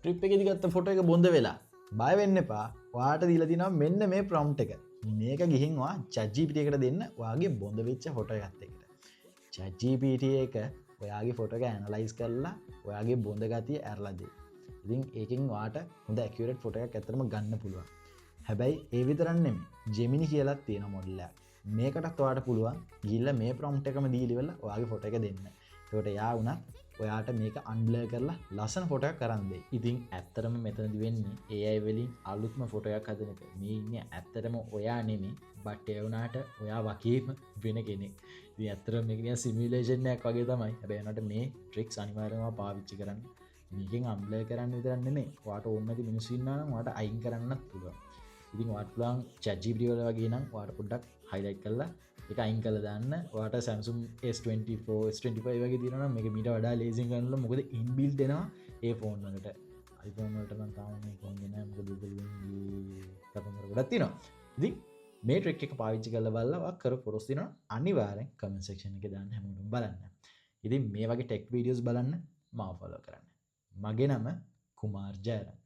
Trip එකේදී ගත්ත photo එක බොඳ වෙලා බය වෙන්න එපා. ඔයාට දීලා තිනවා මෙන්න මේ ප්‍රොම්ප්ට් එක. මේක ගිහින් ඔයා ChatGPT එකට දෙන්න ඔයාගේ බොඳ වෙච්ච ෆොටෝ එකත් එක්ක. ChatGPT එක ඔයාගේ ෆොටෝ එක ඇනලයිස් කරලා ඔයාගේ බොඳ ගතිය ඇරලා දෙයි. ඉතින් ඒකෙන් ඔයාට හොඳ ඇකියුරේට් ෆොටෝ එකක් ඇත්තටම ගන්න පුළුවන්. හැබැයි ඒ විතරක් නෙමෙයි. Gemini කියලා තියෙන මොඩල් එකක්. මේකටත් ඔයාට පුළුවන් ගිහිල්ලා මේ ප්‍රොම්ප්ට් එකම දීලා ඉවරලා ඔයාගේ ෆොටෝ එක දෙන්න. ඒකට යා වුණත් ඔයාට මේක අන්බ්ලර් කරලා ලස්සන ෆොටෝ එකක් කරන් දෙයි. ඉතින් ඇත්තටම මෙතනදි වෙන්නේ AI වලින් අලුත්ම ෆොටෝ එකක් හදන එක. මේ ඉන්නේ ඇත්තටම ඔයා නෙමෙයි, බට් ඒ වුණාට ඔයා වගේම වෙන කෙනෙක්. ඉතින් ඇත්තටම මේක නිකන් සිමියුලේෂන් එකක් වගේ තමයි. හැබැයි ඒනට මේ ට්‍රික්ස් අනිවාර්යයෙන්ම පාවිච්චි කරන්න. මේකෙන් අන්බ්ලර් කරන්න විතරක් නෙමෙයි. ඔයාට ඕන නැති මිනිස්සු ඉන්නවා නම් ඔයාට අයින් කරන්නත් පුළුවන්. ඉතින් ඔයාට පුළුවන් ChatGPT වල වගේ නම් ඔයාට පොඩ්ඩක් highlight කරලා ඒක අයින් කරලා දාන්න. ඔයාට Samsung S24 S25 වගේ තියෙනවා නම් මේක මීට වඩා ලේසියෙන් කරන්න. මොකද ඉන්බිල්ට් එනවා ඒ ෆෝන් වලට. iPhone වලට නම් තාම මේක හොඳ නෑ. මොකද Google-ගේ කතන්දර ගොඩක් තියෙනවා. ඉතින් මේ ට්‍රික් එක පාවිච්චි කරලා බලලා ඔයා කරපු ෆොටෝස් තියෙනවා අනිවාර්යෙන් comment section එකේ දාන්න හැමෝටම බලන්න. ඉතින් මේ වගේ ටෙක් වීඩියෝස් බලන්න මාව follow කරන්න. මගේ නම කුමාර් ජයරත්න.